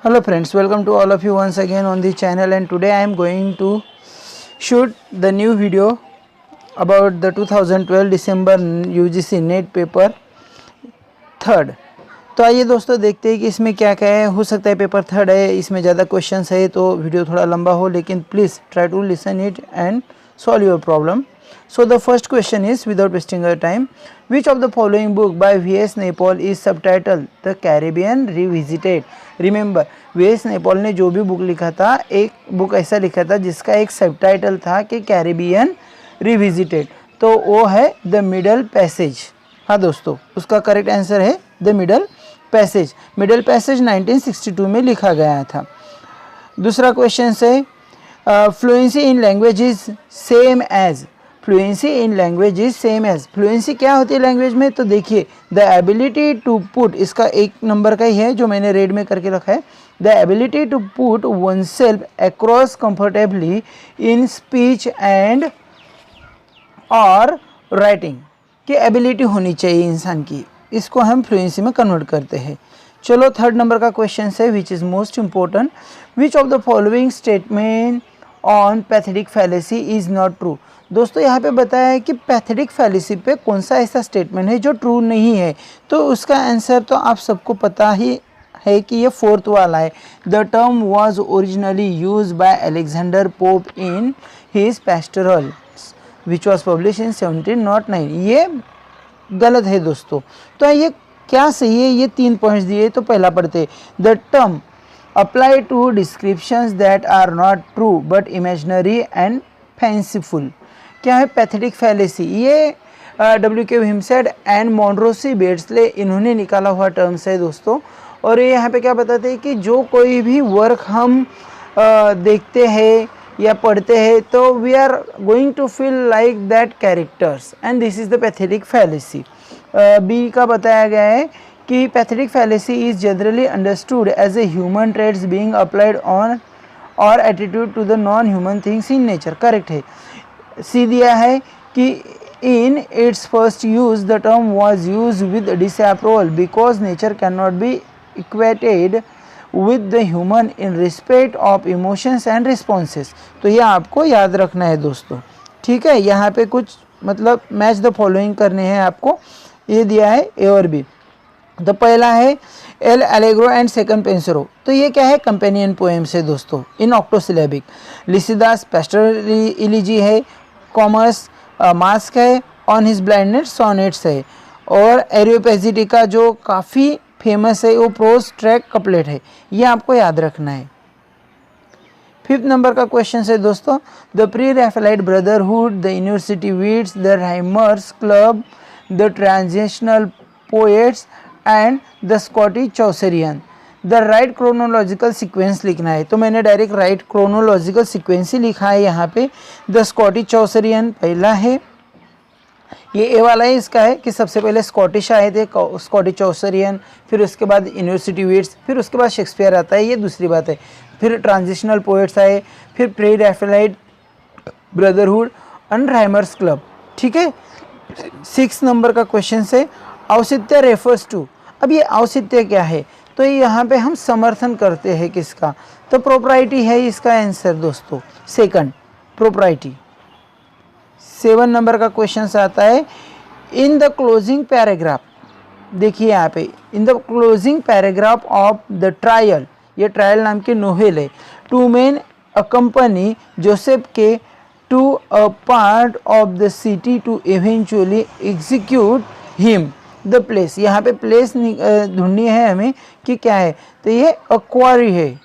Hello friends, welcome to all of you once again on the channel, and today I am going to shoot the new video about the 2012 December UGC net paper third. तो आइए दोस्तों देखते हैं कि इसमें क्या क्या है। हो सकता है पेपर थर्ड है, इसमें ज़्यादा क्वेश्चंस है तो वीडियो थोड़ा लंबा हो, लेकिन please try to listen it and solve your problem. So the first question is, without wasting our time, which of the following book by V.S. Naipaul is subtitled The Caribbean Revisited? Remember, V.S. Naipaul ने जो भी book लिखा था, एक book ऐसा लिखा था जिसका एक सबटाइटल था कि कैरिबियन रिविजिटेड, तो वो है द मिडल पैसेज। हाँ दोस्तों, उसका करेक्ट आंसर है the middle passage. Middle passage 1962 में लिखा गया था। दूसरा क्वेश्चन है, fluency in language is same as. Fluency in language is same as, fluency क्या होती है लैंग्वेज में? तो देखिए, द एबिलिटी टू पुट, इसका एक नंबर का ही है जो मैंने रेड में करके रखा है। The ability to put oneself across comfortably in speech and और राइटिंग की एबिलिटी होनी चाहिए इंसान की, इसको हम फ्लुएंसी में कन्वर्ट करते हैं। चलो थर्ड नंबर का क्वेश्चन है, which is most important, which of the following statement on pathetic fallacy is not true. दोस्तों यहाँ पे बताया है कि पैथेटिक फैलेसी पे कौन सा ऐसा स्टेटमेंट है जो ट्रू नहीं है, तो उसका आंसर तो आप सबको पता ही है कि ये फोर्थ वाला है। The term was originally use by Alexander pope in his pastoral which was publish in 1709। ये गलत है दोस्तों। तो ये क्या सही है? ये 3 पॉइंट्स दिए, तो पहला पढ़ते, the term apply to descriptions that are not true but imaginary and fanciful. क्या है पैथेटिक फैलेसी? ये W.K. हिमसेड एंड मॉनरोसी बेट्सले इन्होंने निकाला हुआ टर्म्स है दोस्तों। और ये यहाँ पे क्या बताते हैं कि जो कोई भी वर्क हम देखते हैं या पढ़ते हैं तो we are going to feel like that characters, and this is the pathetic fallacy. B का बताया गया है कि pathetic fallacy is generally understood as a human traits being applied on और attitude to the non human things in nature. Correct है। C दिया है कि in its first use the term was use with disapproval because nature can not be equated with the human in respect of emotions and responses. तो ये आपको याद रखना है दोस्तों, ठीक है। यहाँ पे कुछ मतलब मैच द फॉलोइंग करने हैं आपको। ये दिया है ए और बी। तो पहला है एल एलेग्रो एंड सेकंड पेंसरो, तो ये क्या है? कंपेनियन पोएम्स है दोस्तों इन ऑक्टोसिलेबिक। लिसिदास पेस्टोरल इलिजी है। कॉमर्स मास्क है। ऑन हिज ब्लाइंडनेस सोनेट्स है। और एरियोपेजिटी का जो काफ़ी फेमस है वो प्रोज ट्रैक कपलेट है। ये आपको याद रखना है। फिफ्थ नंबर का क्वेश्चन है दोस्तों, the pre Raphaelite brotherhood, the university wits, the rhymers club, the transitional poets and the Scottish Chaucerian. The right chronological sequence लिखना है, तो मैंने डायरेक्ट राइट क्रोनोलॉजिकल सीक्वेंस ही लिखा है यहाँ पे। द स्कॉटिश चौसरियन पहला है, ये ए वाला है। इसका है कि सबसे पहले स्कॉटिश आए थे, स्कॉटिश चौसरियन, फिर उसके बाद यूनिवर्सिटी वीड्स, फिर उसके बाद शेक्सपियर आता है, ये दूसरी बात है। फिर ट्रांजिशनल पोएट्स आए, फिर pre Raphaelite brotherhood and राइमर्स club, ठीक है। 6 नंबर का क्वेश्चन है, औचित्य रेफर्स टू। अब ये औचित्य क्या है? तो यहाँ पे हम समर्थन करते हैं किसका? तो प्रोप्राइटी है इसका आंसर दोस्तों, सेकंड प्रोप्राइटी। 7 नंबर का क्वेश्चन आता है, इन द क्लोजिंग पैराग्राफ, देखिए यहाँ पे in the closing paragraph of the trial, ये ट्रायल नाम के नोवेल है, two men accompany Joseph K to a part of the city to eventually execute him the place. यहाँ पे प्लेस ढूंढनी है हमें कि क्या है, तो ये क्वारी है।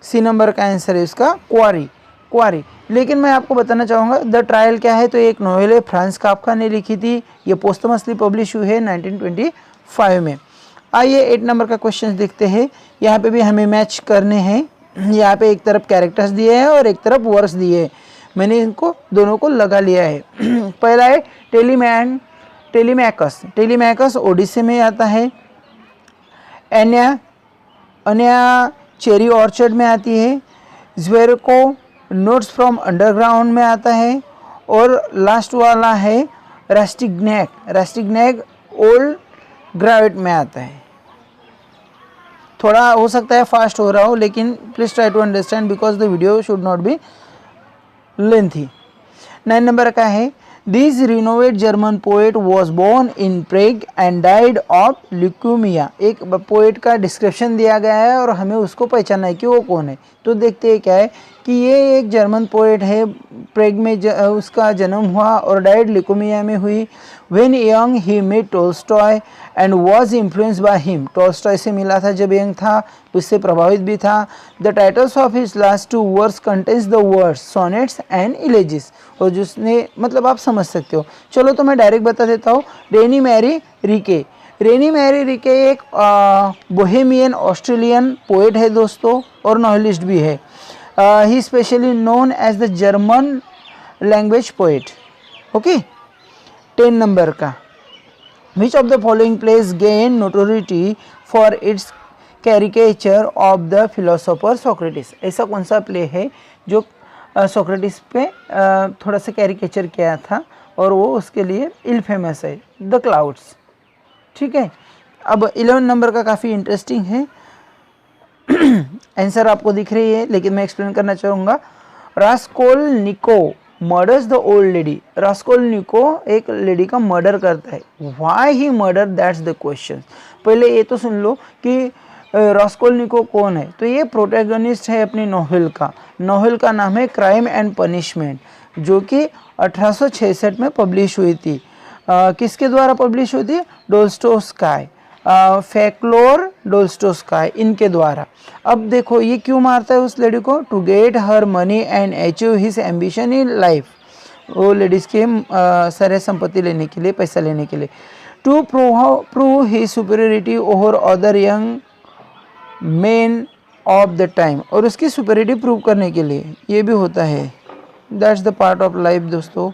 सी नंबर का आंसर है इसका क्वारी, क्वारी। लेकिन मैं आपको बताना चाहूँगा द ट्रायल क्या है, तो एक नोवेल है, फ्रांस काफ्का ने लिखी थी, ये पोस्टमसली पब्लिश हुई है 1925 में। आइए 8 नंबर का क्वेश्चन देखते हैं। यहाँ पे भी हमें मैच करने हैं। यहाँ पे एक तरफ कैरेक्टर्स दिए हैं और एक तरफ वर्ड्स दिए हैं, मैंने इनको दोनों को लगा लिया है। पहला है टेलीमैकस, टेलीमैकस ओडिसी में आता है। अन्या चेरी ऑर्चर्ड में आती है। ज्वेरको नोट्स फ्रॉम अंडरग्राउंड में आता है। और लास्ट वाला है रास्टिग्नैक, रास्टिग्नैक ओल्ड ग्रावेट में आता है। थोड़ा हो सकता है फास्ट हो रहा हो, लेकिन please try to understand because the video should not be lengthy. 9 नंबर का है, this renowned German poet was born in Prague and died of leukaemia. एक पोएट का डिस्क्रिप्शन दिया गया है और हमें उसको पहचानना है कि वो कौन है। तो देखते हैं क्या है कि ये एक जर्मन पोएट है, प्रेग में उसका जन्म हुआ और डाइड ल्यूकेमिया में हुई। When young he met Tolstoy and was influence by him. Tolstoy से मिला था जब यंग था, उससे प्रभावित भी था। The titles of his last 2 verse contains the words sonnets and elegies. और जिसने मतलब आप समझ सकते हो। चलो तो मैं डायरेक्ट बता देता हूँ। Rainer Maria Rilke. Rainer Maria Rilke एक बोहेमियन ऑस्ट्रेलियन पोएट है दोस्तों और नॉवेलिस्ट भी है। He specially known as the German language poet. Okay. 10 नंबर का, which of the following place gain notoriety for its caricature of the philosopher Socrates. ऐसा कौन सा प्ले है जो सोक्रेटिस पे थोड़ा सा कैरिकेचर किया था और वो उसके लिए इल फेमस है? The clouds. ठीक है। अब 11 नंबर का काफ़ी इंटरेस्टिंग है। आंसर आपको दिख रही है लेकिन मैं एक्सप्लेन करना चाहूँगा। रास्कोल्निको मर्डर्स द ओल्ड लेडी। रास्कोल्निको एक लेडी का मर्डर करता है। Why he murder, that's the question. पहले ये तो सुन लो कि रास्कोल्निको कौन है। तो ये प्रोटैगनिस्ट है अपनी नोवेल का। नोवेल का नाम है क्राइम एंड पनिशमेंट, जो कि 1866 में पब्लिश हुई थी। किसके द्वारा पब्लिश हुई थी? डोल्स्टोस्काय, फेक्लोर डोल्स्टोस्काय, इनके द्वारा। अब देखो ये क्यों मारता है उस लेडी को? To get her money and achieve his ambition in life. वो लेडीज़ के सारे संपत्ति लेने के लिए, पैसा लेने के लिए। To prove his superiority over other young men of the time. और उसकी सुपीरियरिटी प्रूव करने के लिए ये भी होता है। That's the part of life दोस्तों।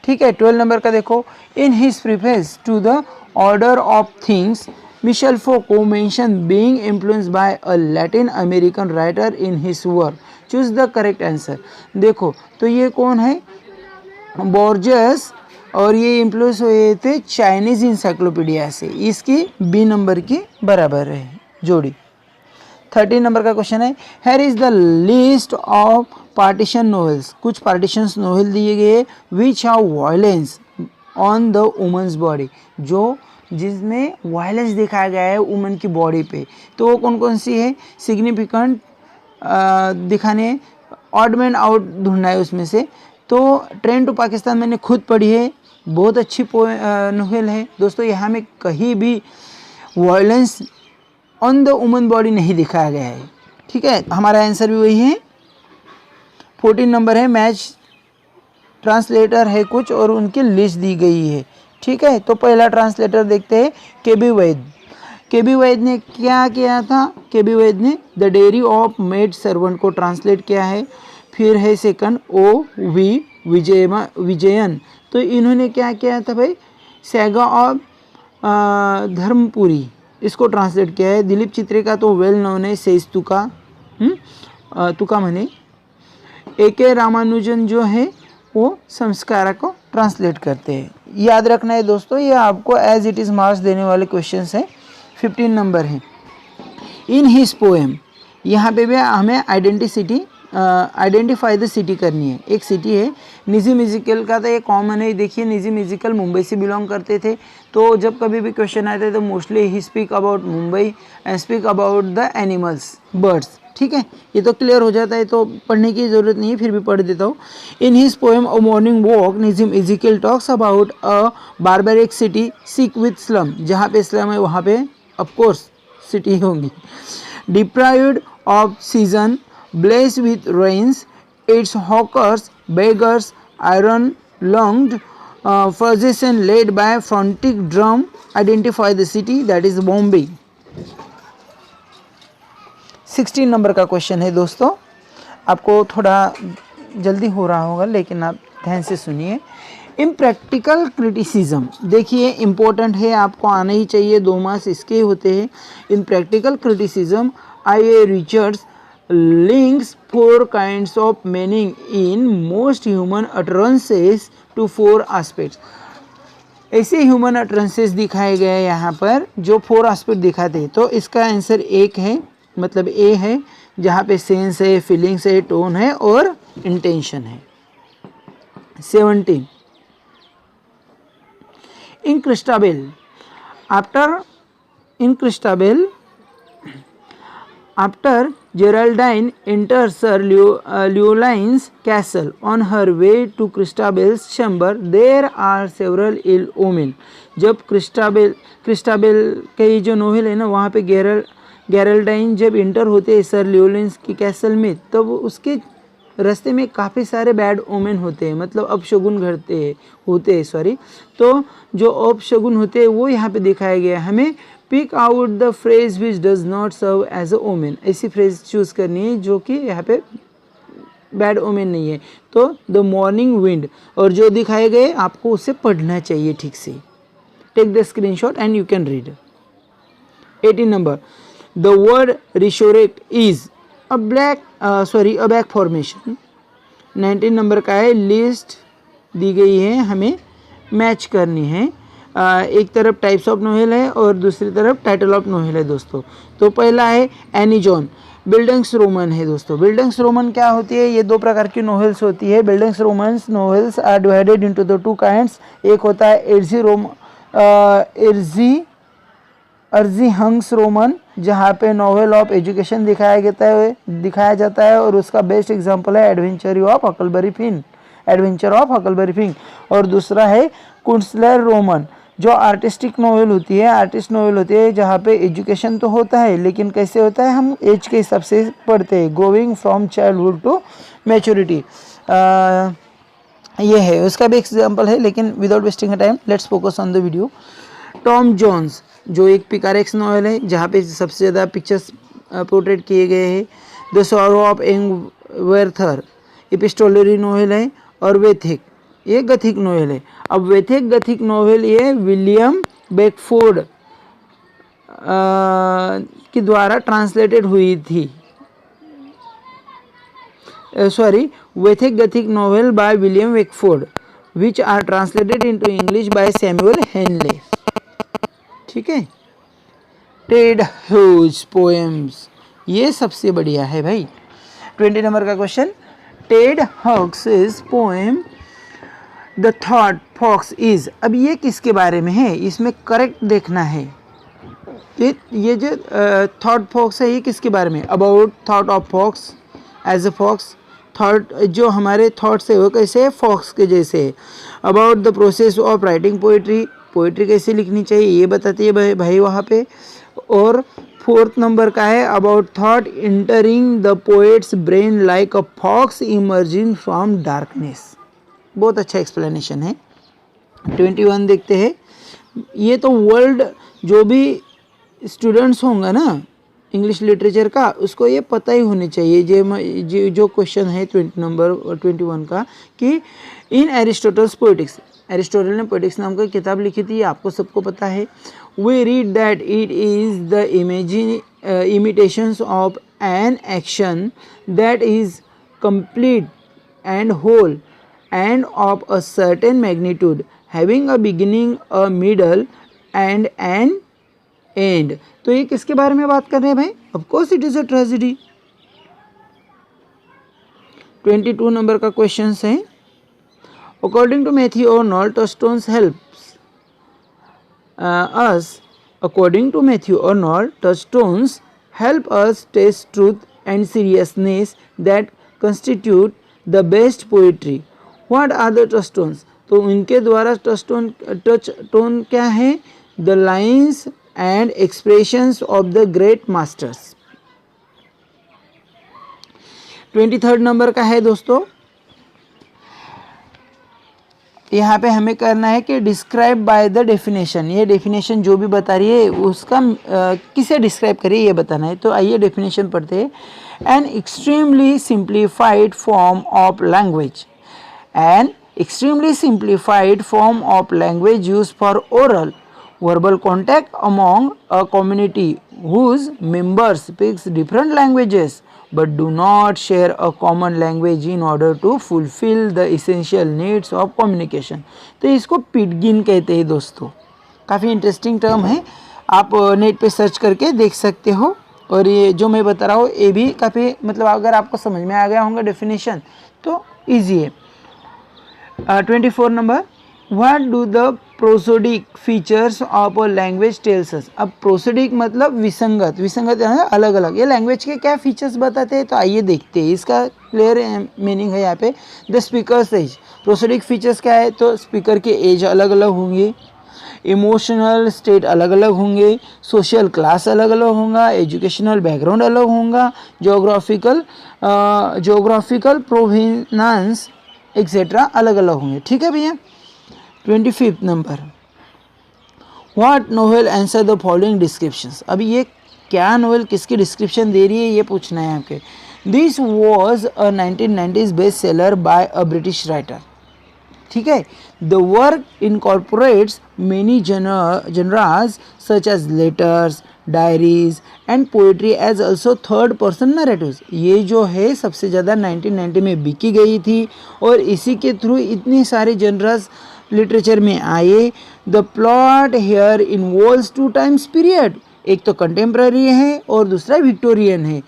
ठीक है। 12 नंबर का देखो। In his preface to the order of things, Michel Foucault mention being influenced by a Latin American writer in his work. Choose the correct answer. देखो तो ये कौन है? बोर्जेस। और ये इन्फ्लुएंस हुए थे चाइनीज इंसाइक्लोपीडिया से। इसकी बी नंबर की बराबर है जोड़ी। 13 नंबर का क्वेश्चन है, here is the list of partition novels. कुछ पार्टीशंस नोवेल दिए गए which have violence on the women's body, जो जिसमें वायलेंस दिखाया गया है वुमेन की बॉडी पे। तो वो कौन कौन सी है? सिग्निफिकेंट दिखाने, ऑड मैन आउट ढूंढना है उसमें से। तो ट्रेन टू पाकिस्तान मैंने खुद पढ़ी है, बहुत अच्छी नोवेल है दोस्तों। यहाँ में कहीं भी violence on the woman body नहीं दिखाया गया है। ठीक है। हमारा आंसर भी वही है। 14 नंबर है, मैच ट्रांसलेटर है कुछ और उनकी लिस्ट दी गई है। ठीक है। तो पहला ट्रांसलेटर देखते हैं, के.बी. वैद। के.बी. वैद ने क्या किया था? के.बी. वैद ने the dairy of maid servant को ट्रांसलेट किया है। फिर है सेकंड O.V. विजयन। तो इन्होंने क्या किया था भाई? सैगा ऑफ धर्मपुरी, इसको ट्रांसलेट किया है। दिलीप चित्रे का तो वेल नोन है, सेज तुका, तुका मने। A.K. रामानुजन जो है वो संस्कारा को ट्रांसलेट करते हैं। याद रखना है दोस्तों, ये आपको एज इट इज़ मार्क्स देने वाले क्वेश्चंस हैं। 15 नंबर है, इन हिज पोएम। यहाँ पे भी हमें आइडेंटिफाई द सिटी करनी है। एक सिटी है निजी म्यूजिकल का, तो ये कॉमन है। देखिए निजी म्यूजिकल मुंबई से बिलोंग करते थे, तो जब कभी भी क्वेश्चन आते तो mostly he speak about Mumbai and speak about the animals, birds. ठीक है। ये तो क्लियर हो जाता है, तो पढ़ने की ज़रूरत नहीं है, फिर भी पढ़ देता हूँ। In his poem a morning walk, Nissim Ezekiel talks about a barbaric city sick with slum. जहाँ पे स्लम है वहाँ पे ऑफकोर्स सिटी होंगी। Deprived of season, blessed with rains, its hawkers, beggars, iron-lunged procession led by frantic drum identify the city, that is Bombay। 16 number का question है दोस्तों। आपको थोड़ा जल्दी हो रहा होगा लेकिन आप ध्यान से सुनिए। इम्प्रैक्टिकल क्रिटिसिज्म, देखिए इम्पोर्टेंट है, आपको आना ही चाहिए, 2 मार्क्स इसके होते हैं। Impractical criticism I.A. Richards links 4 kinds of meaning in most human utterances to 4 aspects। ऐसे ह्यूमन अटरेंसेस दिखाए गए यहाँ पर जो 4 एस्पेक्ट दिखाते हैं। तो इसका आंसर एक है, मतलब ए है, जहाँ पे सेंस है, फीलिंग्स है, टोन है और इंटेंशन है। 17 in Christabel, after Geraldine enters Sir Llewellyn's castle on her way to Christabel's chamber, there are several ill omen. जब क्रिस्टाबेल के जो नोवेल है ना, वहाँ पे गेरल्डाइन जब इंटर होते हैं सर ल्यूलिन्स की कैसल में, तब उसके रास्ते में काफ़ी सारे बैड ओमेन होते हैं, मतलब अपशगुन होते हैं सॉरी। तो जो अपशगुन होते हैं वो यहाँ पे दिखाया गया है। हमें pick out the phrase which does not serve as a omen, ऐसी फ्रेज चूज़ करनी है जो कि यहाँ पे बैड ओमेन नहीं है। तो द मॉर्निंग विंड, और जो दिखाए गए आपको उसे पढ़ना चाहिए ठीक से। Take the screenshot and you can read. 18 नंबर, the word resurrect is a back formation. 19 नंबर का है, लिस्ट दी गई है, हमें मैच करनी है। एक तरफ टाइप्स ऑफ नोवेल है और दूसरी तरफ टाइटल ऑफ नोवेल है दोस्तों। तो पहला है एनी जॉन, बिल्डिंग्स-रोमन है दोस्तों। बिल्डिंग्स-रोमन क्या होती है? ये 2 प्रकार की नोवेल्स होती है। Bildungsroman novels are divided into the 2 kinds. एक होता है अर्जी हंग्स रोमन, जहाँ पे नोवेल ऑफ एजुकेशन दिखाया जाता है और उसका बेस्ट एग्जांपल है एडवेंचर ऑफ हकलबरी फिंक। और दूसरा है कुंसलर रोमन, जो आर्टिस्टिक नोवेल होती है, आर्टिस्ट नोवेल होती है, जहाँ पे एजुकेशन तो होता है लेकिन कैसे होता है, हम एज के हिसाब से पढ़ते हैं, going from childhood to maturity. ये है, उसका भी एग्जांपल है, लेकिन without wasting a time let's focus on the video. Tom Jones, जो एक पिकारेक्स नॉवल है, जहाँ पे सबसे ज़्यादा पिक्चर्स पोर्ट्रेट किए गए हैं। The sorrow of young Werther epistolary novel है। और वेथिक, ये गथिक नॉवल है। अब वेथिक गथिक नॉवल ये विलियम बेकफोर्ड के द्वारा ट्रांसलेटेड हुई थी। Vathek gothic novel by William Beckford which are translated into English by Samuel Henley. ठीक है। टेड ह्यूज पोएम्स, ये सबसे बढ़िया है भाई। 20 नंबर का question, Ted Hughes poem the thought fox is. अब ये किसके बारे में है, इसमें करेक्ट देखना है। ये जो थॉट फॉक्स है, ये किसके बारे में? About thought of fox as a fox. Thought, जो हमारे थॉट्स है वो कैसे है, फॉक्स के जैसे है। About the process of writing poetry कैसे लिखनी चाहिए ये बताती है भाई वहाँ पे। और 4th नंबर का है, about thought entering the poet's brain like a fox emerging from darkness. बहुत अच्छा एक्सप्लेनेशन है। 21 देखते हैं। ये तो वर्ल्ड जो भी स्टूडेंट्स होंगे ना इंग्लिश लिटरेचर का, उसको ये पता ही होनी चाहिए जो क्वेश्चन है 21 का, कि इन एरिस्टोटल्स पोएटिक्स, एरिस्टोटल ने पोएटिक्स नाम की किताब लिखी थी, आपको सबको पता है। We read that it is the imitations of an action that is complete and whole and of a certain magnitude, having a beginning, a middle and an end। तो ये किसके बारे में बात कर रहे हैं भाई? Of course it is a tragedy। 22 number का क्वेश्चन है, according to Matthew Arnold, Touchstones helps us। According to Matthew Arnold, touchstones help us taste truth and seriousness that constitute the best poetry। What are the touchstones? तो उनके द्वारा touchstone क्या है? The lines and expressions of the great masters. 23rd number का है दोस्तों, यहाँ पे हमें करना है कि डिस्क्राइब बाय द डेफिनेशन। ये डेफिनेशन जो भी बता रही है उसका किसे डिस्क्राइब करिए ये बताना है। तो आइए डेफिनेशन पढ़ते हैं। An extremely simplified form of language, an extremely simplified form of language used for oral verbal contact among a community whose members speak different languages but do not share a common language in order to fulfill the essential needs of communication। तो इसको पिटगिन कहते हैं दोस्तों, काफ़ी interesting term है, आप net पे search करके देख सकते हो। और ये जो मैं बता रहा हूँ ये भी काफ़ी मतलब अगर आपको समझ में आ गया होगा डेफिनेशन तो ईजी है। 24 number, what do the prosodic features of a language tells us. अब प्रोसोडिक मतलब विसंगत, विसंगत है अलग अलग, ये लैंग्वेज के क्या फीचर्स बताते हैं, तो आइए देखते हैं। इसका क्लियर मीनिंग है यहाँ पे, द स्पीकर्स एज। प्रोसोडिक फीचर्स क्या है, तो स्पीकर के एज अलग अलग होंगे, इमोशनल स्टेट अलग अलग होंगे, सोशल क्लास अलग अलग होगा, एजुकेशनल बैकग्राउंड अलग होगा, जोग्राफिकल प्रोविनेंस एक्सेट्रा अलग अलग होंगे। ठीक है भैया। 25 number, what novel answer the following descriptions. अब ये क्या नोवेल किसकी डिस्क्रिप्शन दे रही है ये पूछना है आपके। This was a 1990s best seller by a British writer. ठीक है। The work incorporates many genres such as letters, diaries and poetry as also third person narratives. ये जो है सबसे ज़्यादा 1990 में बिकी गई थी और इसी के थ्रू इतनी सारे जनरस लिटरेचर में आए। The plot here involves 2 times period, एक तो कंटेम्प्रेरी है और दूसरा विक्टोरियन है।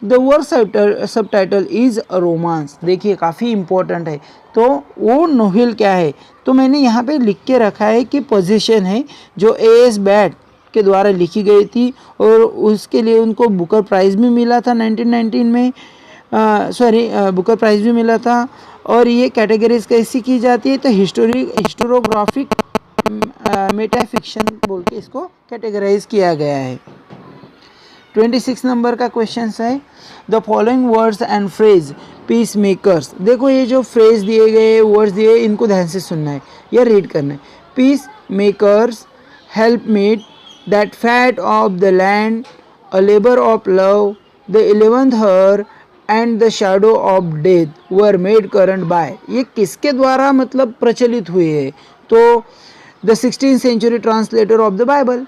The work subtitle is a romance. देखिए काफ़ी इंपॉर्टेंट है, तो वो नोवेल क्या है, तो मैंने यहाँ पे लिख के रखा है कि पोजीशन है जो A.S. बैट के द्वारा लिखी गई थी और उसके लिए उनको बुकर प्राइज़ भी मिला था 1919 में, बुकर प्राइज़ भी मिला था। और ये कैटेगरीज कैसी की जाती है, तो हिस्टोरोग्राफिक मेटाफिक्शन बोल के इसको कैटेगराइज किया गया है। 26 नंबर का क्वेश्चन है, the following words and phrase peacemakers. देखो ये जो फ्रेज दिए गए, वर्ड्स दिए, इनको ध्यान से सुनना है या रीड करना है। Peacemakers, helpmate, that fat of the land, a labour of love, the 11th hour and the shadow of death were made current by. ये किसके द्वारा मतलब प्रचलित हुए है, तो the 16th century translator of the Bible.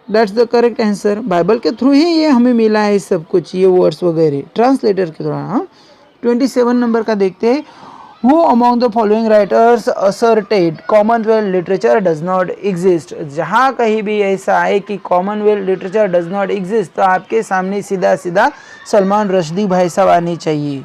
That's the correct answer. Bible के through ही ये हमें मिला है सब कुछ, ये वर्ड्स वगैरह ट्रांसलेटर के द्वारा। हाँ। 27 नंबर का देखते हैं, who among the following writers asserted Commonwealth literature does not exist. जहाँ कहीं भी ऐसा है कि Commonwealth literature does not exist तो आपके सामने सीधा सीधा सलमान रश्दी भाई साहब आने चाहिए।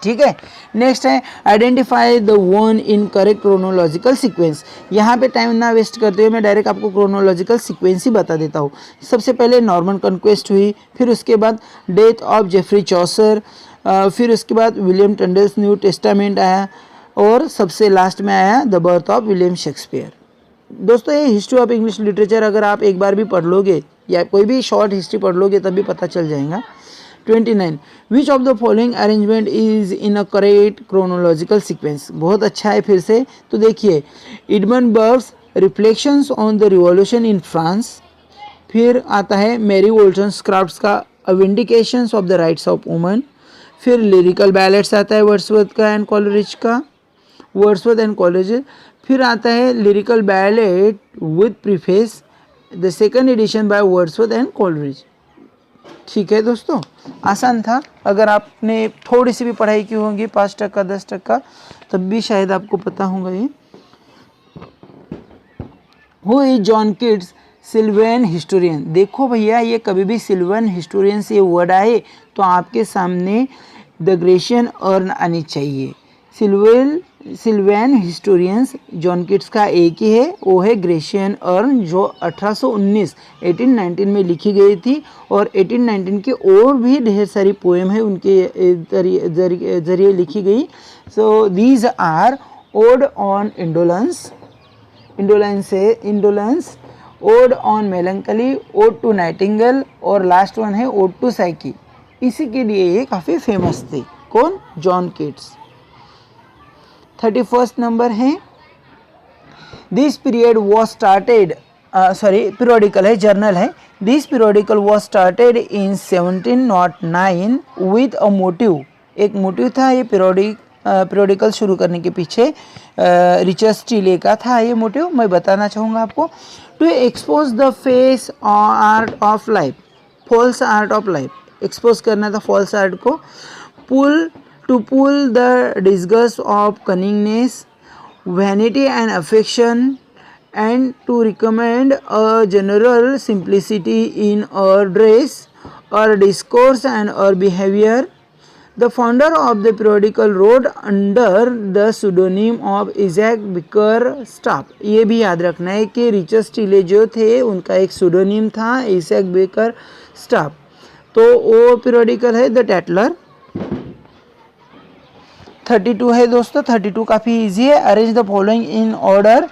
ठीक है। नेक्स्ट है, identify the one in correct chronological sequence. यहाँ पे टाइम ना वेस्ट करते हुए मैं डायरेक्ट आपको क्रोनोलॉजिकल सीक्वेंस ही बता देता हूँ। सबसे पहले नॉर्मन कॉन्क्वेस्ट हुई, फिर उसके बाद डेथ ऑफ जेफरी चॉसर, फिर उसके बाद विलियम टंडल्स न्यू टेस्टामेंट आया और सबसे लास्ट में आया the birth of William Shakespeare. दोस्तों ये हिस्ट्री ऑफ इंग्लिश लिटरेचर अगर आप एक बार भी पढ़ लोगे या कोई भी शॉर्ट हिस्ट्री पढ़ लोगे तब भी पता चल जाएगा। 29, which of the following arrangement is in a correct chronological sequence. बहुत अच्छा है फिर से, तो देखिए Edmund Burke's reflections on the revolution in France, फिर आता है मैरी वोल्सनक्राफ्ट का a vindications of the rights of woman, फिर लिरिकल बैलेट्स आता है वर्ड्सवर्थ का एंड कॉलरिज का, वर्ड्सवर्थ एंड कॉलरिज, फिर आता है lyrical ballad with preface, the second edition by Wordsworth and Coleridge. ठीक है दोस्तों, आसान था। अगर आपने थोड़ी सी भी पढ़ाई की होगी 5% 10% तब भी शायद आपको पता होगा ये। Who is John Keats Sylvain historian. देखो भैया ये कभी भी सिल्वेन हिस्टोरियन से वर्ड आए तो आपके सामने द ग्रेशियन अर्न आनी चाहिए। सिल्वेन हिस्टोरियंस जॉन कीट्स का एक ही है, वो है ग्रेशियन अर्न जो 1819 में लिखी गई थी और 1819 के और भी ढेर सारी पोएम है उनके जरिए लिखी गई। So these are ode on indolence, ode on melancholy, ode to nightingale और लास्ट वन है ओड टू साइकी। इसी के लिए ये काफ़ी फेमस थे। कौन? John Keats. 31st नंबर है, this period was started, periodical है, जर्नल है। This periodical was started in 1709 with a motive. एक मोटिव था ये पीरियोडिकल शुरू करने के पीछे, रिचर्ड स्टीले का था ये मोटिव। मैं बताना चाहूँगा आपको, to expose the false art of life, false art of life. Expose करना था फॉल्स आर्ट को। Pull the disgust of cunningness, vanity and affection, and to recommend a general simplicity in our dress, our discourse and our behavior. The founder of the periodical wrote under the pseudonym of Isaac Bickerstaff। ये भी याद रखना है कि Richard स्टीले जो थे उनका एक pseudonym था इजैक बिकरस्टाफ। तो वो periodical है द टैटलर। 32 है दोस्तों, 32 काफ़ी इजी है। Arrange the following in order.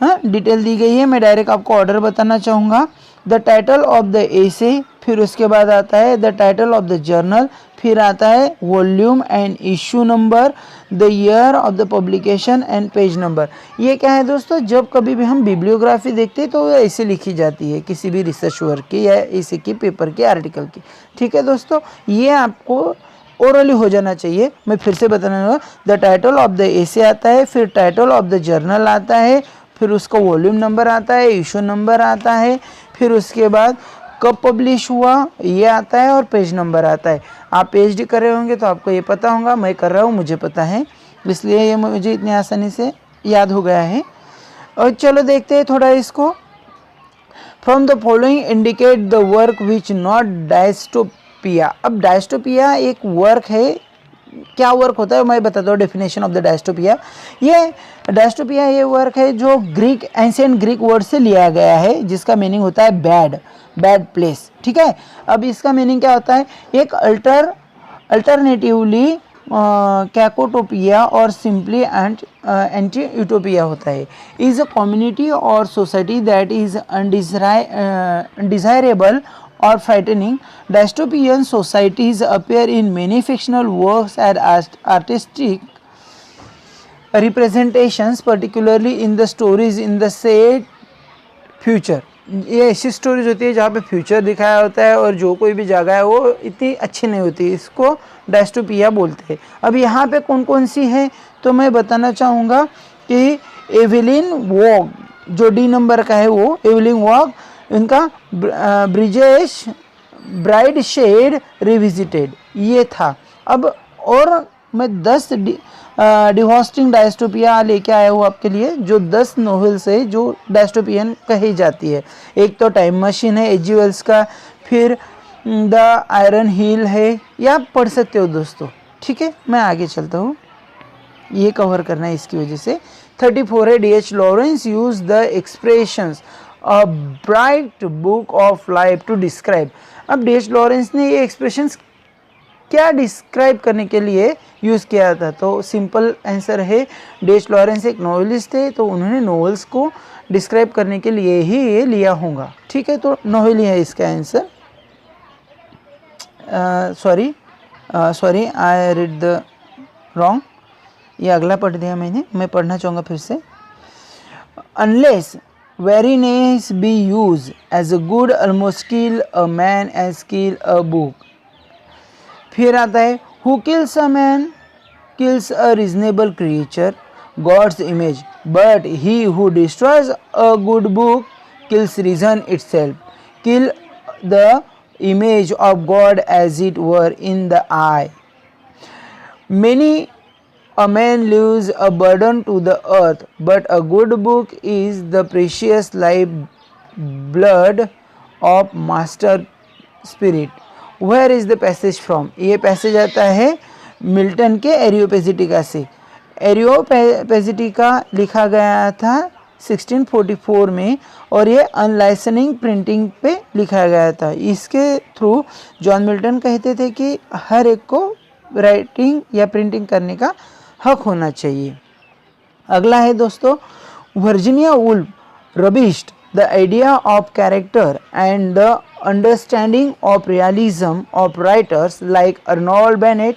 हाँ, डिटेल दी गई है, मैं डायरेक्ट आपको ऑर्डर बताना चाहूँगा। The title of the essay, फिर उसके बाद आता है the title of the journal, फिर आता है volume and issue number, the year of the publication and page number. ये क्या है दोस्तों, जब कभी भी हम बिब्लियोग्राफी देखते हैं तो ऐसे लिखी जाती है किसी भी रिसर्च वर्क की या ऐसे की पेपर की, आर्टिकल की। ठीक है दोस्तों, ये आपको ओरली हो जाना चाहिए। मैं फिर से बताना, the title of the essay आता है, फिर टाइटल ऑफ द जर्नल आता है, फिर उसका वॉल्यूम नंबर आता है, इशू नंबर आता है, फिर उसके बाद कब पब्लिश हुआ ये आता है और पेज नंबर आता है। आप पीएचडी कर रहे होंगे तो आपको ये पता होगा, मैं कर रहा हूँ मुझे पता है, इसलिए ये मुझे इतनी आसानी से याद हो गया है। और चलो देखते हैं थोड़ा इसको। From the following indicate the work which not dystopia. अब डायस्टोपिया एक वर्क है, क्या वर्क होता है मैं बताता हूँ डेफिनेशन ऑफ द डायस्टोपिया। ये डायस्टोपिया ये वर्क है जो ग्रीक एंशिएंट ग्रीक वर्ड से लिया गया है, जिसका मीनिंग होता है बैड प्लेस। ठीक है, अब इसका मीनिंग क्या होता है, एक अल्टरनेटिवली कैकोटोपिया और सिंपली एंटी यूटोपिया होता है। इज अ कम्युनिटी और society that is undesirable or frightening. Dystopian societies appear in many fictional works as artistic representations, particularly in the stories in the set future। ये ऐसी stories होती है जहाँ पे future दिखाया होता है और जो कोई भी जगह है वो इतनी अच्छी नहीं होती, इसको डायस्टोपिया बोलते हैं। अब यहाँ पे कौन कौन सी है तो मैं बताना चाहूँगा कि एवेलिन वॉग जो डी नंबर का है, वो एवेलिन वॉग, इनका ब्रिजेश ब्राइड शेड रिविजिटेड ये था। अब और मैं 10 डिवॉस्टिंग डायस्टोपिया लेके आया हूँ आपके लिए, जो 10 नॉवेल्स है जो डायस्टोपियन कही जाती है। एक तो टाइम मशीन है एच.जी. वेल्स का, फिर द आयरन हिल है, या आप पढ़ सकते हो दोस्तों। ठीक है, मैं आगे चलता हूँ, ये कवर करना है इसकी वजह से। 34 है D H. Lawrence use the expressions a bright book of life to describe. अब डी.एच. लॉरेंस ने ये एक्सप्रेशंस क्या डिस्क्राइब करने के लिए यूज़ किया था, तो सिंपल आंसर है डी.एच. लॉरेंस एक नॉवेलिस्ट थे, तो उन्होंने नॉवेल्स को डिस्क्राइब करने के लिए ही ये लिया होगा। ठीक है, तो नॉवेल ही है इसका answer. Sorry I read the wrong, ये अगला पढ़ दिया मैंने, मैं पढ़ना चाहूँगा फिर से। Unless weariness be used as a good almost kill a man as kill a book। फिर आता है who kills a man kills a reasonable creature, God's image, but he who destroys a good book kills reason itself, kill the image of God as it were in the eye। Many a man leaves a burden to the earth, but a good book is the precious life blood of master spirit। Where is the passage from? ये passage आता है Milton के एरियोपेजिटिका से। एरियोपेजिटिका लिखा गया था 1644 में और ये अनलाइसनिंग प्रिंटिंग पे लिखा गया था। इसके थ्रू जॉन मिल्टन कहते थे कि हर एक को राइटिंग या प्रिंटिंग करने का हक होना चाहिए। अगला है दोस्तों Virginia Woolf rubbished the idea of character and the understanding of realism of writers like Arnold Bennett,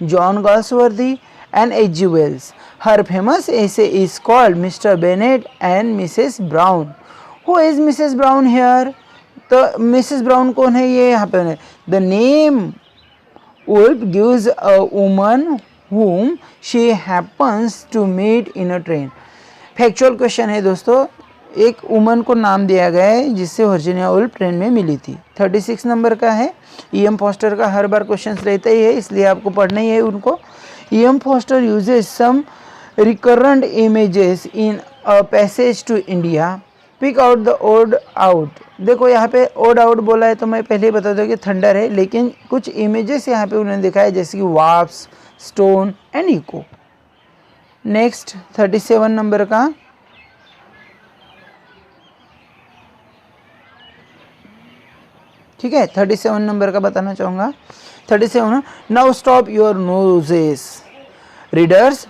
John Galsworthy and H G. Wells. हर famous essay is called Mr. Bennet and Mrs. Brown। Who is Mrs. Brown here? तो Mrs. Brown कौन है ये यहाँ पे? The name Wolf gives a woman whom she happens to meet in a train। Factual question है दोस्तों, एक woman को नाम दिया गया है जिससे वर्जीनिया वुल्फ ट्रेन में मिली थी। 36 नंबर का है E.M. फॉस्टर का हर बार क्वेश्चन रहता ही है, इसलिए आपको पढ़ना ही है उनको। E.M. Forster uses some recurrent images in a passage to India, pick out the odd out. देखो यहाँ पे ओड आउट बोला है तो मैं पहले ही बता दूँ कि थंडर है, लेकिन कुछ इमेजेस यहाँ पे उन्होंने दिखाया जैसे कि warps, stone and echo. Next 37 number का, ठीक है 37 नंबर का बताना चाहूँगा। 37, now stop your noses readers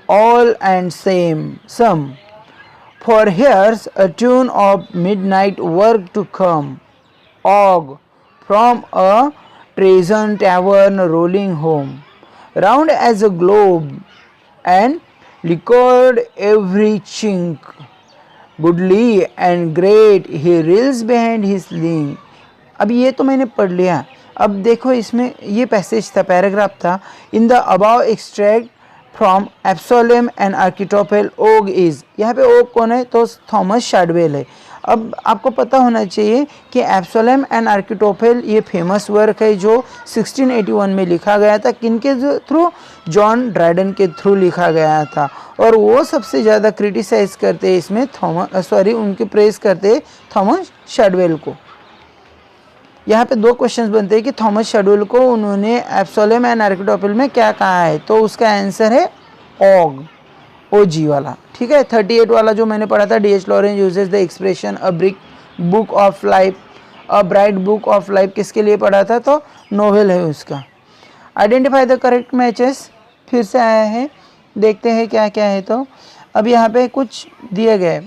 all and some, for here's a tune of midnight work to come, og from a treason tavern rolling home, round as a globe and liquored every chink, goodly and great he reels behind his link। अब ये तो मैंने पढ़ लिया। अब देखो इसमें ये पैसेज था, पैराग्राफ था, in the above extract from Absalom and Achitophel Og is. यहाँ पे ओग कौन है तो थॉमस शैडवेल है। अब आपको पता होना चाहिए कि एब्सोलम एंड आर्किटोफेल ये फेमस वर्क है जो 1681 में लिखा गया था। किनके थ्रू? जॉन ड्राइडन के थ्रू लिखा गया था, और वो सबसे ज़्यादा क्रिटिसाइज करते इसमें उनके प्रेस करते थॉमस शैडवेल को। यहाँ पे दो क्वेश्चंस बनते हैं कि थॉमस शैडवेल को उन्होंने एब्सोलम एंड आर्किटोफेल में क्या कहा है, तो उसका आंसर है ऑग, OG वाला। ठीक है 38 वाला जो मैंने पढ़ा था, D.H. Lawrence uses the expression a brick book of life, a bright book of life, किसके लिए पढ़ा था तो नोवेल है उसका। आइडेंटिफाई द करेक्ट मैचेस फिर से आया है, देखते हैं क्या क्या है। तो अब यहाँ पे कुछ दिए गए,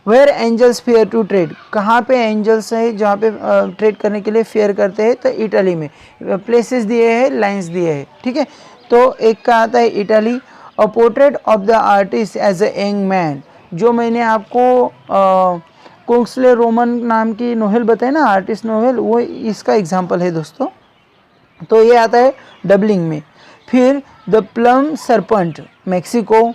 where angels fear to tread, कहाँ पे एंजल्स है जहाँ पे ट्रेड करने के लिए फेयर करते हैं, तो इटली में। प्लेसेस दिए हैं, लाइन्स दिए हैं, ठीक है। तो एक का आता है Italy. A portrait of the artist as a young man, जो मैंने आपको कोक्सले रोमन नाम की नोवेल बताई ना, आर्टिस्ट नोवेल, वो इसका एग्जाम्पल है दोस्तों। तो ये आता है डबलिंग में। फिर the plumed serpent Mexico,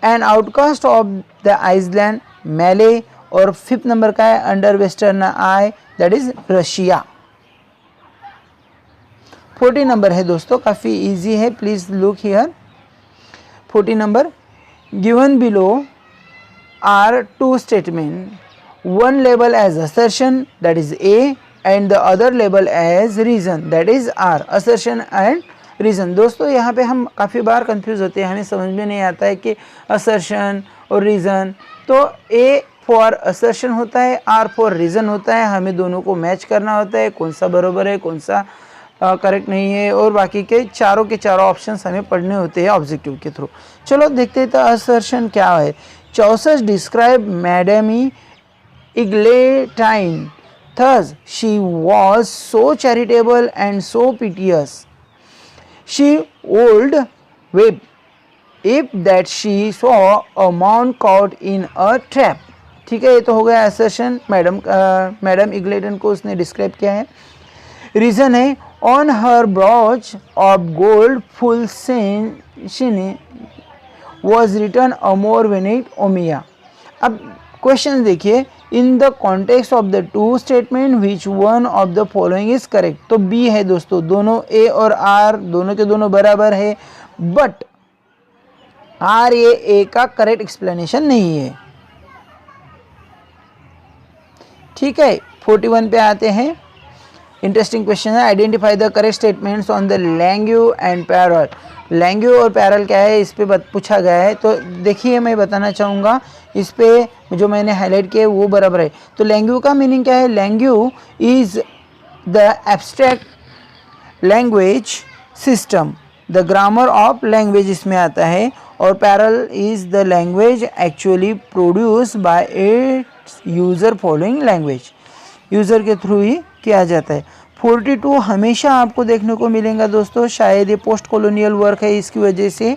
and outcast of the island Malay, और 5th नंबर का है under western eyes, that is Russia. 40 number है दोस्तों, काफ़ी इजी है, please look here. 40 number, given below are two statement, one label as assertion that is A, and the other label as reason that is R. Assertion and reason. दोस्तों यहाँ पे हम काफ़ी बार confuse होते हैं, हमें समझ में नहीं आता है कि असर्शन और रीज़न। तो ए फॉर असर्शन होता है, आर फॉर रीज़न होता है, हमें दोनों को मैच करना होता है, कौन सा बराबर है कौन सा करेक्ट नहीं है, और बाकी के चारों ऑप्शंस हमें पढ़ने होते हैं ऑब्जेक्टिव के थ्रू। चलो देखते हैं तो असर्शन क्या है। चौसस describe madam Eglantine, thus she was so charitable and so piteous, she would weep if that she saw a man caught in a trap। ठीक है, ये तो हो गया असर्शन, मैडम इग्लेटन को उसने डिस्क्राइब किया है। रीज़न है on her brooch of gold full sheen was written अ मोर वेनिट ओमिया। अब क्वेश्चन देखिए, in the context of the two statement which one of the following is correct. तो बी है दोस्तों, दोनों ए और आर दोनों के दोनों बराबर है, बट आर ये ए का करेक्ट एक्सप्लेनेशन नहीं है। ठीक है 41 पे आते हैं, इंटरेस्टिंग क्वेश्चन है। Identify the correct statements on the langue and parole. Langue और पैरल क्या है इस पे पूछा गया है, तो देखिए मैं बताना चाहूँगा, इस पे जो मैंने हाईलाइट किया है वो बराबर है। तो लैंग्यू का मीनिंग क्या है? Langue is the abstract language system, the grammar of language इसमें आता है, और parole is the language actually produce by its user following language, user के थ्रू ही किया जाता है। 42 हमेशा आपको देखने को मिलेगा दोस्तों, शायद ये पोस्ट कॉलोनियल वर्क है इसकी वजह से,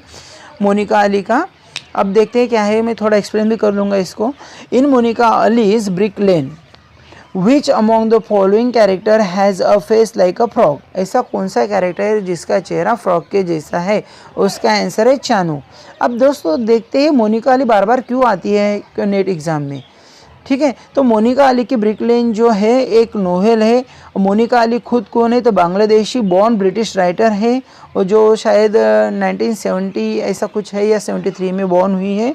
मोनिका अली का। अब देखते हैं क्या है, मैं थोड़ा एक्सप्लेन भी कर लूँगा इसको। In Monica Ali's Brick Lane, which among the following character has a face like a frog. ऐसा कौन सा कैरेक्टर है जिसका चेहरा फ्रॉग के जैसा है? उसका आंसर है चानू। अब दोस्तों देखते हैं मोनिका अली बार बार क्यों आती है नेट एग्ज़ाम में। ठीक है। तो मोनिका अली की ब्रिक लेन जो है एक नोवेल है। मोनिका अली खुद कौन है? तो बांग्लादेशी बॉर्न ब्रिटिश राइटर है और जो शायद 1970 ऐसा कुछ है या 73 में बॉर्न हुई है।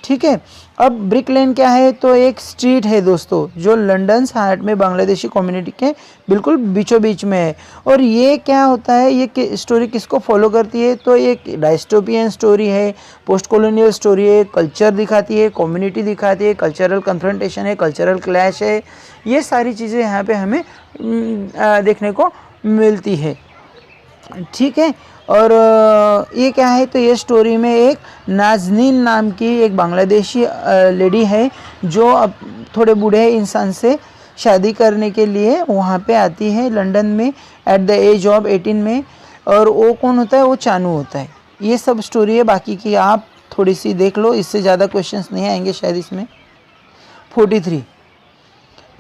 ठीक है। अब ब्रिक लेन क्या है? तो एक स्ट्रीट है दोस्तों जो लंदन हार्ट में बांग्लादेशी कम्युनिटी के बिल्कुल बीचों बीच में है। और ये क्या होता है, ये स्टोरी किसको फॉलो करती है? तो एक डायस्टोपियन स्टोरी है, पोस्ट कॉलोनियल स्टोरी है, कल्चर दिखाती है, कम्युनिटी दिखाती है, कल्चरल कन्फ्रंटेशन है, कल्चरल क्लैश है। ये सारी चीज़ें यहाँ पे हमें देखने को मिलती है। ठीक है। और ये क्या है? तो ये स्टोरी में एक नाजनीन नाम की एक बांग्लादेशी लेडी है जो अब थोड़े बूढ़े इंसान से शादी करने के लिए वहाँ पे आती है लंदन में एट द एज ऑफ 18 में। और वो कौन होता है? वो चानू होता है। ये सब स्टोरी है, बाकी की आप थोड़ी सी देख लो, इससे ज़्यादा क्वेश्चंस नहीं आएंगे शायद इसमें। 43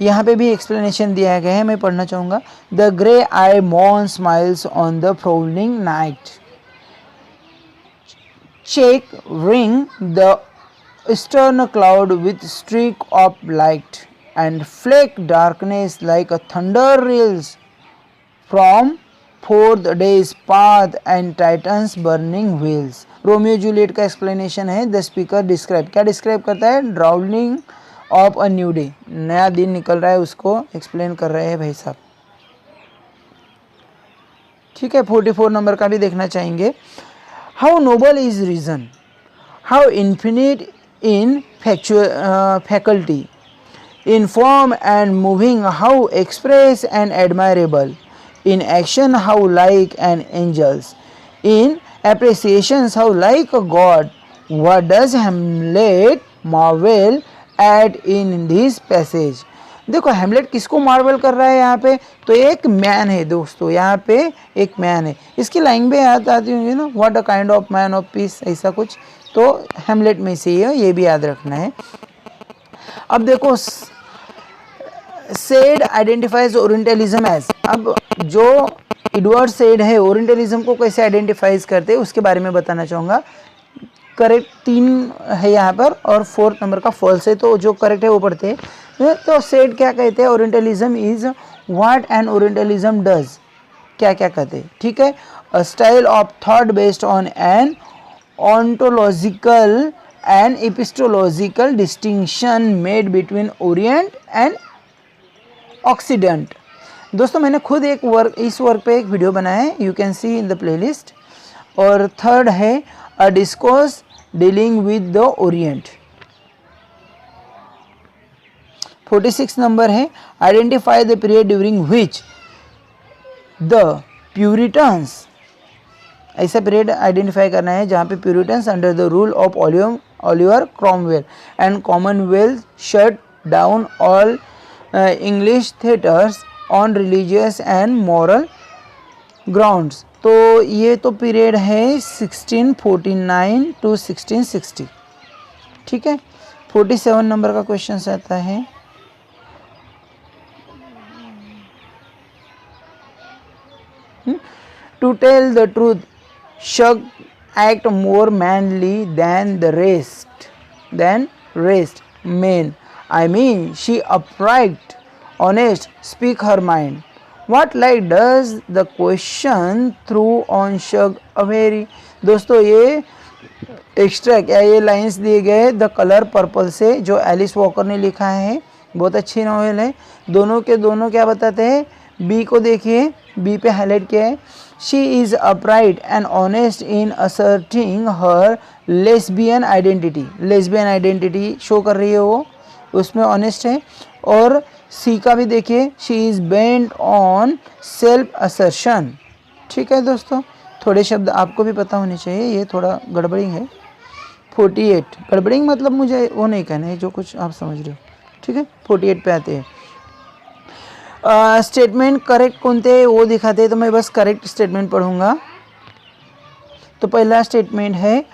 यहाँ पे भी एक्सप्लेनेशन दिया गया है, मैं पढ़ना चाहूँगा। द ग्रे आई मॉन smiles on the frowning night, checkering the eastern cloud with streak of light and fleck darkness like a thunder reels from forth day's path and Titan's burning wheels. Romeo Juliet का explanation है। The speaker describe, क्या describe करता है? Drowning of a new day, नया दिन निकल रहा है, उसको एक्सप्लेन कर रहे हैं भाई साहब। ठीक है। 44 नंबर का भी देखना चाहेंगे। How noble is reason, how infinite in faculty, in form and moving, how express and admirable, in action how like an angels, in appreciations how like a god. What does Hamlet marvel at in this passage? देखो हेमलेट किसको Marvel कर रहा है यहाँ पे? तो एक man है दोस्तों, यहाँ पे एक मैन है। इसकी लाइन में याद आती होंगी ना, what a kind of man of peace, ऐसा कुछ। तो हेमलेट में से ये भी याद रखना है। अब देखो सेड आइडेंटिफाइज ओरिएंटलिज्म एज, अब जो एडवर्ड सेड है ओरिएंटलिज्म को कैसे आइडेंटिफाइज करते हैं उसके बारे में बताना चाहूँगा। करेक्ट 3 है यहाँ पर और 4th नंबर का फॉल्स है, तो जो करेक्ट है वो पढ़ते हैं। तो सेड क्या कहते हैं? Orientalism is what an orientalism does, क्या क्या कहते हैं। ठीक है। A style of thought based on an ontological and epistemological distinction made between orient and occident. दोस्तों मैंने खुद एक वर्क, इस वर्क पे एक वीडियो बनाया है, you can see in the playlist. और 3rd है a discourse dealing with the orient. 46 number है identify the period during which the Puritans, ऐसा पीरियड आइडेंटिफाई करना है जहाँ पे Puritans under the rule of Oliver Cromwell and Commonwealth shut down all English theatres on religious and moral grounds. तो ये तो period है 1649 टू 1660। ठीक है। 47 नंबर का क्वेश्चन आता है to tell the truth Shug act more manly than the rest men, I mean she upright, honest, speak her mind. What light does the question through on Shug Avery? दोस्तों ये extract या ये lines दिए गए the colour purple से, जो Alice walker ने लिखा है, बहुत अच्छी नॉवेल है। दोनों के दोनों क्या बताते हैं? बी को देखिए, बी पे हाईलाइट किया है। She is upright and honest in asserting her lesbian identity, lesbian identity show कर रही है वो, उसमें ऑनेस्ट है। और सी का भी देखिए, she is bent on self assertion. ठीक है दोस्तों, थोड़े शब्द आपको भी पता होने चाहिए, ये थोड़ा गड़बड़ी है। 48 गड़बड़ी मतलब मुझे वो नहीं कहना है, जो कुछ आप समझ रहे हो। ठीक है। 48 पे आते हैं। स्टेटमेंट करेक्ट कौन थे वो दिखाते हैं, तो मैं बस करेक्ट स्टेटमेंट पढ़ूंगा। तो पहला स्टेटमेंट है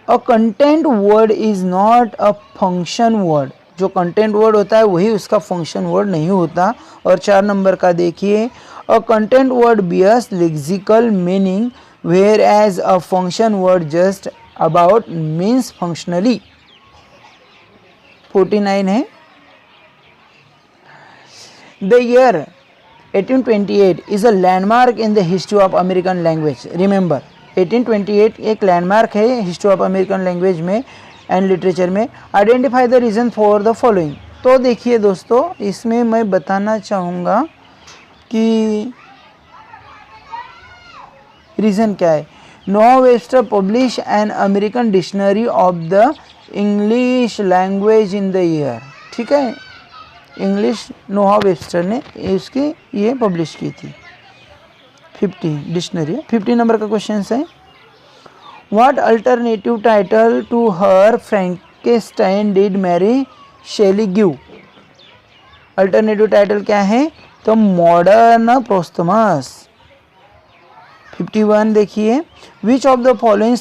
अ content word is not a function word, जो कंटेंट वर्ड होता है वही उसका फंक्शन वर्ड नहीं होता। और 4 नंबर का देखिए, a content word bears lexical meaning whereas a function word just about means functionally. 49 है the year 1828 is a landmark in the history of American language. Remember, 1828 एक लैंडमार्क है history of American language में and literature में. Identify the reason for the following. तो देखिए दोस्तों, इसमें मैं बताना चाहूँगा कि रीज़न क्या है. नोआ Webster publish an American dictionary of the English language in the year. ठीक है, इंग्लिश नोआ वेब्स्टर ने इसकी ये पब्लिश की थी. 50 डिक्शनरी. 50 नंबर का क्वेश्चन है, what alternative title to her Frankenstein did Mary Shelley give. Alternative title क्या है, तो मॉडर्न प्रोस्तमस. 51 देखिए, which of the following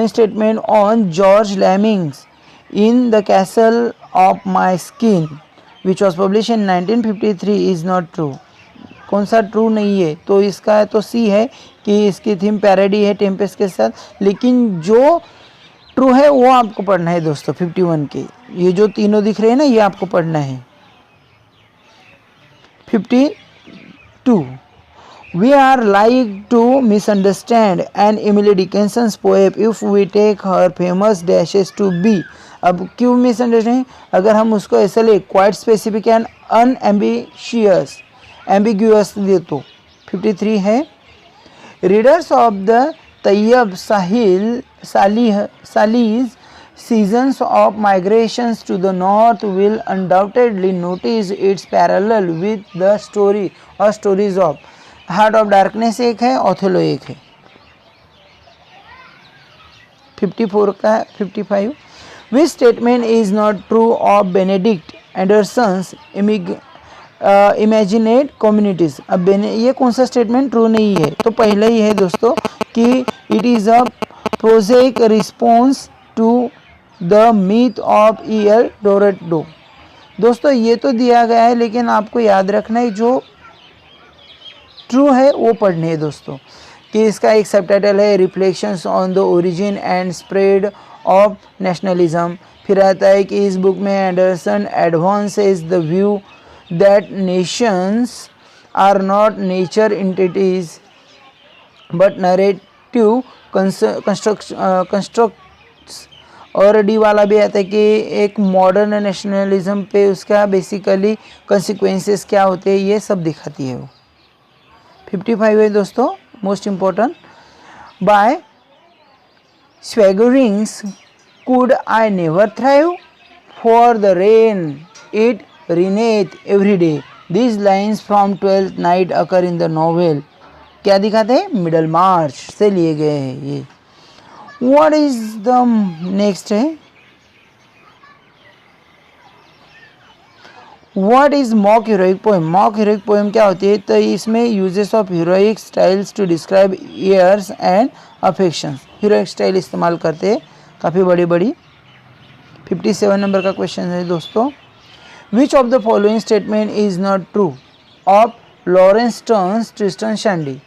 statement on George Lamming's in the castle of my skin which was published in 1953 is not true. कौन सा true नहीं है, तो इसका तो सी है कि इसकी थीम पैरोडी है टेम्पेस्ट के साथ. लेकिन जो ट्रू है वो आपको पढ़ना है दोस्तों. 51 के ये जो तीनों दिख रहे हैं ना, ये आपको पढ़ना है. 52, we are like to misunderstand an Emily Dickinson's poem if we take her famous dashes to be. अब क्यों मिसअंडरस्टैंडिंग, अगर हम उसको ऐसे ले quite specific and unambitious ambiguous दे तो. 53 है, readers of the Tayeb Salih's seasons of migrations to the north will undoubtedly notice its parallel with the story or stories of heart of darkness एक है, ओथेलो एक है. 54 का 55, which statement is not true of Benedict Anderson's imagined communities. अब ये कौन सा statement true नहीं है, तो पहले ही है दोस्तों कि it is a project response to the myth of E L. Doctorow. दोस्तों ये तो दिया गया है, लेकिन आपको याद रखना है जो ट्रू है वो पढ़ने है दोस्तों. कि इसका एक सबटाइटल है reflections on the origin and spread of nationalism. फिर आता है कि इस बुक में Anderson advances the view that nations are not nature entities but narrative constructs. और डी वाला भी आता है कि एक मॉडर्न नेशनलिज्म पे उसका बेसिकली कंसिक्वेंसेस क्या होते हैं, ये सब दिखाती है वो. 55 है दोस्तों, most important. By swaggering could I never thrive for the rain it raineth every day. This lines from 12th Night occur in the novel. क्या दिखाते हैं, मिडल मार्च से लिए गए हैं ये. व्हाट इज द नेक्स्ट है, what is mock heroic poem. Mock heroic poem क्या होती है, तो इसमें uses of heroic styles to describe years and affections. Heroic style इस्तेमाल करते हैं काफ़ी बड़ी बड़ी. 57 नंबर का क्वेश्चन है दोस्तों, विच of the following statement is not true of Lawrence Sterns Tristan Shandy.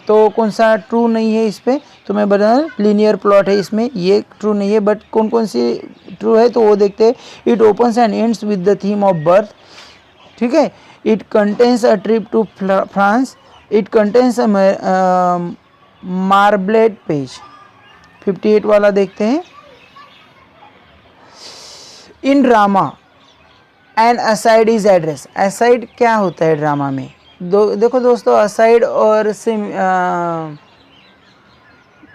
तो कौन सा ट्रू नहीं है इस पर, तो मैं बता लीनियर प्लॉट है इसमें, ये ट्रू नहीं है. बट कौन कौन सी ट्रू है तो वो देखते हैं. It opens and ends with the theme of birth. ठीक है. It contains a trip to France. It contains a marbled page. 58 वाला देखते हैं. In drama an aside is address. Aside क्या होता है ड्रामा में, देखो दोस्तों, असाइड और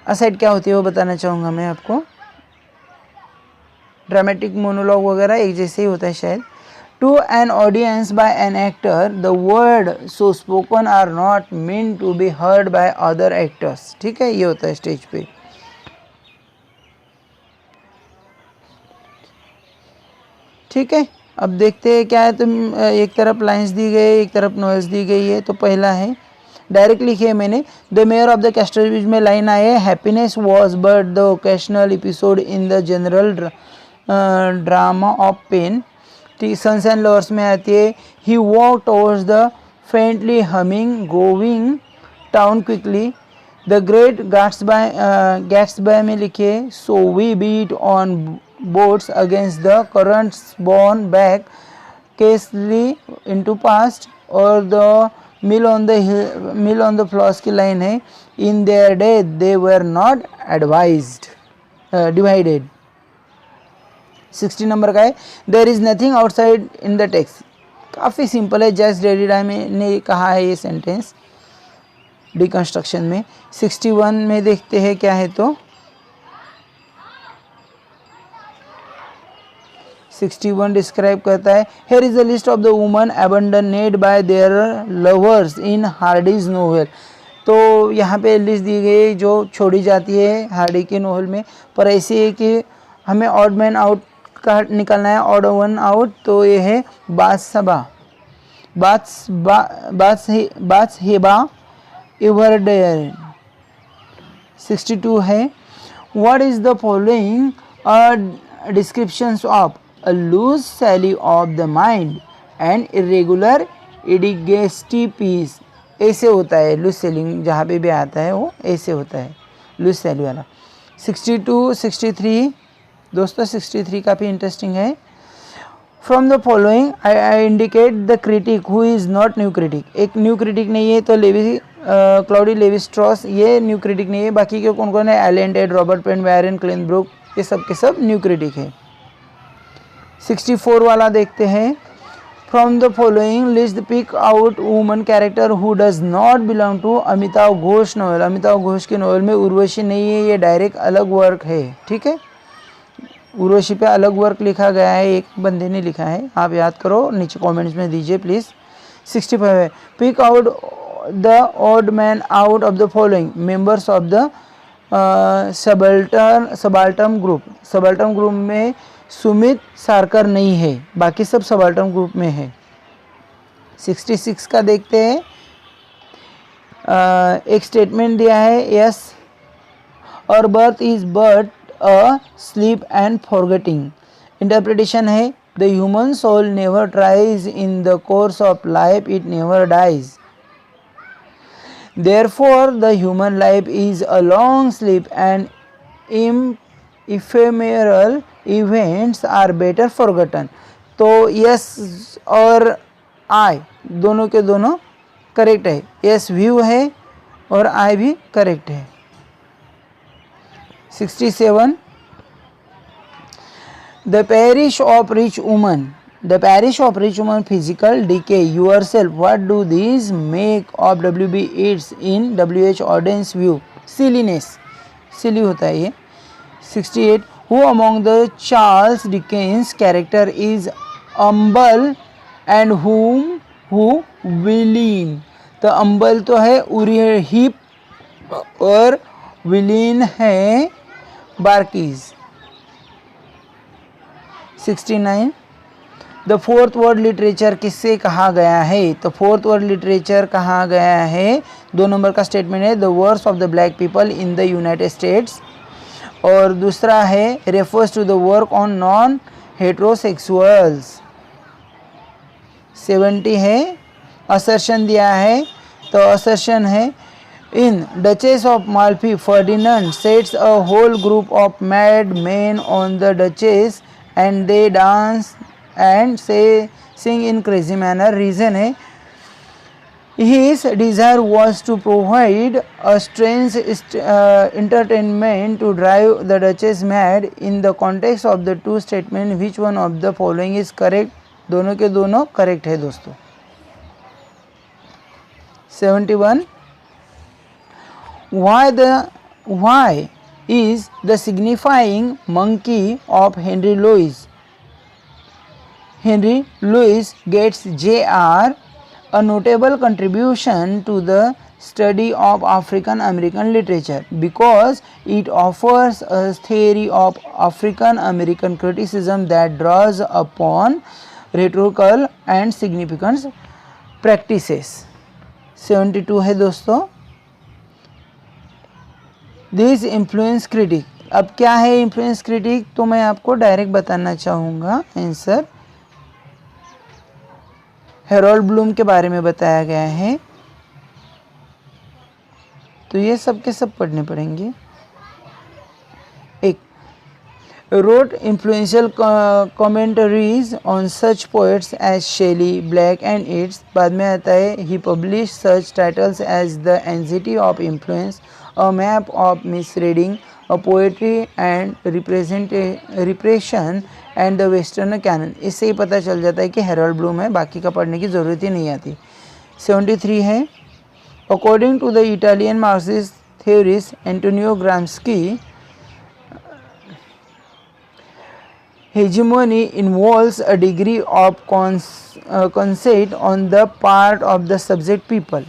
असाइड क्या होती है वो बताना चाहूँगा मैं आपको. ड्रामेटिक मोनोलॉग वगैरह एक जैसे ही होता है शायद. To an audience by an actor the word so spoken are not mean to be heard by other actors. ठीक है, ये होता है स्टेज पे. ठीक है, अब देखते हैं क्या है. तो एक तरफ लाइंस दी गई, एक तरफ नॉइज दी गई है. तो पहला है, डायरेक्ट लिखी है मैंने. The mayor of the Casterbridge में लाइन आए है, happiness was but the occasional episode in the general drama of pain. Sons and lovers में आती है, he walk towards the faintly humming glowing town quickly. The great Gatsby में लिखे, so we beat on boats against the currents borne back scarcely into past, और the mill on the floss की line है, in their day they were not divided. 60 number का है, there is nothing outside in the text. काफ़ी simple है, just Derrida ने कहा है ये सेंटेंस डिकंस्ट्रक्शन में। 61 में देखते हैं क्या है, तो 61 डिस्क्राइब करता है, here is the list of the woman abandoned by their lovers in Hardy's novel. तो यहाँ पे लिस्ट दी गई जो छोड़ी जाती है हार्डी के नोवेल में, पर ऐसे है कि हमें ऑड मैन आउट का निकलना है, ऑड वन आउट, तो ये है बादशाह, बादशेबा एवरडेयर। 62 है, what is the following descriptions of a loose sally of the mind and irregular indigested piece. ऐसे होता है लूज सेलिंग, जहाँ पे भी आता है वो ऐसे होता है लूज सैली वाला। 62 63 दोस्तों 63 काफ़ी इंटरेस्टिंग है। From the following I indicate the critic who is not new critic. एक न्यू क्रिटिक नहीं है, तो क्लाउडी लेवी स्ट्रॉस ये न्यू क्रिटिक नहीं है। बाकी के कौन कौन है, Allen Tate, Robert Penn, Warren Cleanth Brooks, ये सब के सब न्यू क्रिटिक है। 64 वाला देखते हैं, from the following list pick out woman character who does not belong to Amitav Ghosh novel. Amitav Ghosh के नॉवल में उर्वशी नहीं है, ये डायरेक्ट अलग वर्क है, ठीक है। उर्वशी पे अलग वर्क लिखा गया है, एक बंदे ने लिखा है, आप याद करो, नीचे कमेंट्स में दीजिए प्लीज़। 65 है, pick out the odd man out of the following members of the subaltern group. Subaltern group में सुमित सारकर नहीं है, बाकी सब सबाल्टर्न ग्रुप में है। 66 का देखते हैं, एक स्टेटमेंट दिया है, yes our birth is but a sleep and forgetting. Interpretation है, the human soul never tries in the course of life, it never dies. Therefore, the human life is a long sleep and ephemeral events are better forgotten। तो yes और आई दोनों के दोनों correct है, yes view है और आई भी correct है। 67 the parish of rich woman, the parish of rich woman physical decay yourself, what do these make of WB Yeats in WH Auden's view? Silliness, silly होता है ये। 68 who among the Charles Dickens character is humble and who villain। तो अम्बल तो है उरिहिप और विलीन है बार्कीज। 69 द फोर्थ वर्ल्ड लिटरेचर किससे कहा गया है, तो फोर्थ वर्ल्ड लिटरेचर कहा गया है, 2 नंबर का स्टेटमेंट है, the verse of the black people in the United States, और दूसरा है refers to the work on non heterosexuals. 70 है, असर्शन दिया है, तो असर्शन है, in Duchess of Malfi Ferdinand sets a whole group of mad men on the Duchess and they dance and sing in crazy manner। Reason है, his desire was to provide a strange entertainment to drive the Duchess mad। in the context of the two statements which one of the following is correct? दोनों के दोनों correct है दोस्तों। 71 why is the signifying monkey of Henry Louis? Henry Louis gets Jr. a notable contribution to the study of African American literature because it offers a theory of African American criticism that draws upon rhetorical and significance practices। 72 है दोस्तों, this influence critic. अब क्या है influence critic, तो मैं आपको direct बताना चाहूँगा आंसर। हेरोल्ड ब्लूम के बारे में बताया गया है, तो ये सब के सब पढ़ने पड़ेंगे। एक wrote influential commentaries on such poets as Shelley, Black and Yeats. बाद में आता है he published such titles as The Anxiety of Influence, A Map of Misreading, A Poetry and Repression and the Western Canon. इससे ही पता चल जाता है कि हेरोल्ड ब्लूम है, बाकी का पढ़ने की ज़रूरत ही नहीं आती। 73 है According to the Italian Marxist theorist Antonio Gramsci, hegemony involves a degree of consent on the part of the subject people.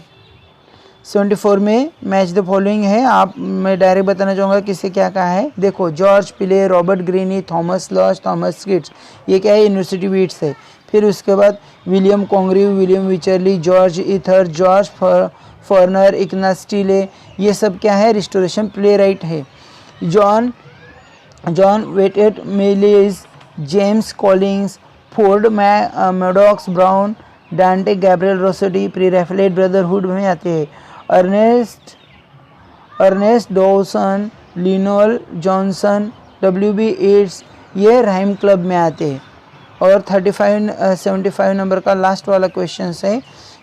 74 में मैच द फॉलोइंग है, आप मैं डायरेक्ट बताना चाहूँगा किससे क्या कहा है। देखो George Peele, Robert Greene, Thomas Lodge, Thomas Kyd, ये क्या है यूनिवर्सिटी वीट्स है। फिर उसके बाद William Congreve, William Wycherley, George Etherege, George Farquhar, इग्नास स्टीले, ये सब क्या है रिस्टोरेशन प्ले राइट है। John Everett Millais, James Collinson, Ford Madox Brown, Dante Gabriel Rossetti, pre Raphaelite brotherhood में आते हैं। Ernest Dowson, Lionel Johnson, WB Yeats, ये राइम क्लब में आते हैं। और 75 नंबर का लास्ट वाला क्वेश्चन है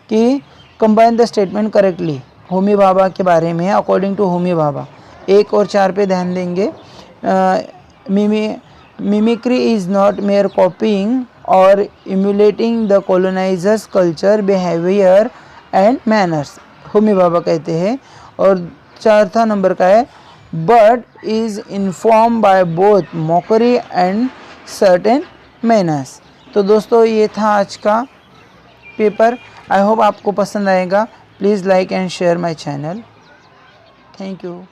कि combine the statement correctly, Homi Bhabha के बारे में है अकॉर्डिंग टू होमी भाभा। 1 और 4 पे ध्यान देंगे। Mimicry is not mere copying or emulating the colonizer's culture, behavior and manners, Homi Bhabha कहते हैं। और 4था नंबर का है but is informed by both mockery and certain manners। तो दोस्तों ये था आज का पेपर। आई होप आपको पसंद आएगा। Please like and share my channel. Thank you.